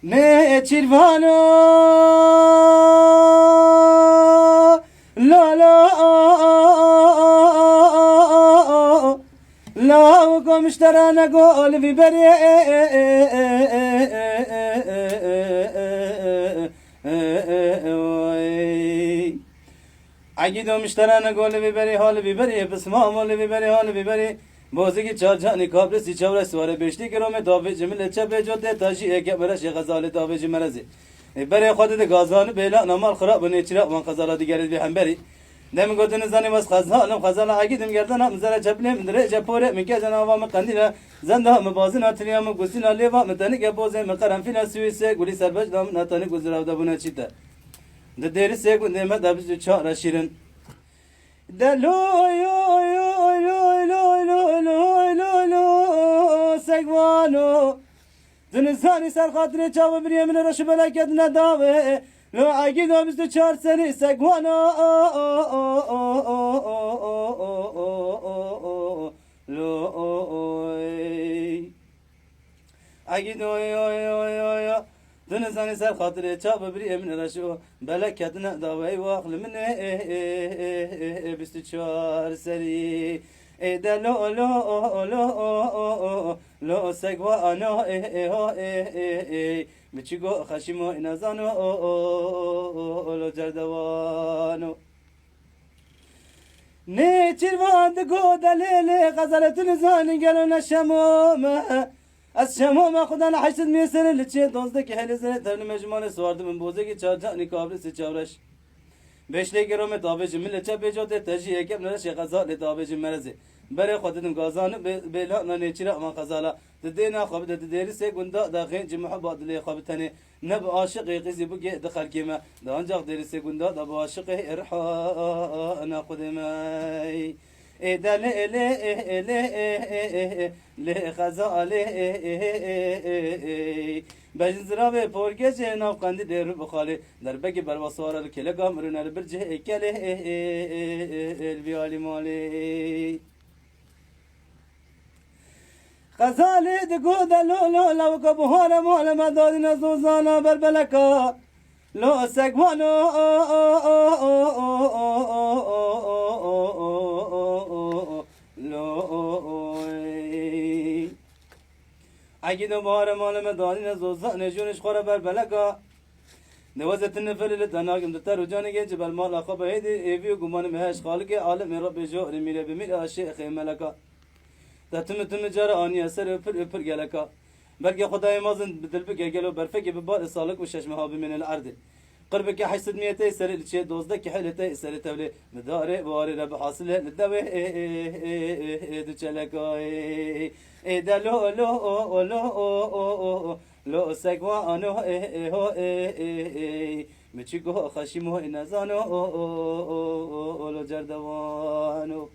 نه چیروانو لا لا لا وقمشترى نقول في بري اگه دمشترى نقول في بري حال في بري بس ما مال في بري حال في بري بازی چار جانی کابل سی چور سواره بشتی کروم داوی جمله چپ جوته تاجی اگه برش غزال داوی جمرزی برای خودت گازان بلا نمال خراب نیچرا من غزال دیگری به هم بری دم گفتن زنی واس غزالم غزال اگه دم گردن هم زره چپله مدره چپوره میگه جناب ما قندیلا زنده هم بازن اتریام گوسینا لیوا متنی که بازه مقرن فینا سوئیسه گلی سربج دام نتانی گزراو دبونه چیته ده دری سه گنده ما دبز چهار شیرن دلو یو یو یو سگوانو دنزانی سر خاطر چاو بریه من رش بلکت نداوه لو اگه دو 24 سنی سگوانو لو اگه دو دنزانی سر خاطر چاو بریه من رش بلکت نداوه واخل من 24 سنی ده لو لو لو لو سگوانو بچگو خشیمو اینازانو لو جردوانو نه چیروان دگو دلیل غزالتون زانی گلو نشموم از شموم خدا نحشت میسر لچه دونزده که هلی زنه تبنی مجموعه سواردم من بوزه که چار جانی کابل سی چورش beşle gerome tabeci millete becote teji ekep nere غزال tabeci merezi bere خودتون گازان بلا ننچرا ما غزالا ددینا خب ددیری سه گندا داخل جمع بعد لی خب تنی نب عاشق قزی بگی دخل کیما دانجا دری سه گندا دب عاشق ارحا انا قدمای دل له له غزال بجنزرا به پورگه ناف قندی در بخاله در بگی بر وسوار کله گامرون ال برجه کله البیالی مالی غزالی دگو دلو لو لو کبهار مال مداد نزوزانا بربلکا لو سگوانو لو اگه دوباره مال مداد نزوزان نجونش خوره بربلکا نوازت النفل اللي تناقم دتر وجاني جبل مال اخو بهيدي ايفي وقمان مهاش خالق عالم رب جو رميله بميل الشيخ ملكا تتم جرى اني اثر افر جلكا بلقي خداي مازن بدل بك قالوا برفك ببال صالك وشش مهاب من الارض قربك حسد 200 سر شيء دوزدك حلته سر تولي مداري بواري رب حاصل للدوي دچلكا اي دلو لو لو لو سگوانو مچگو خشیمو اینزانو لو جردوانو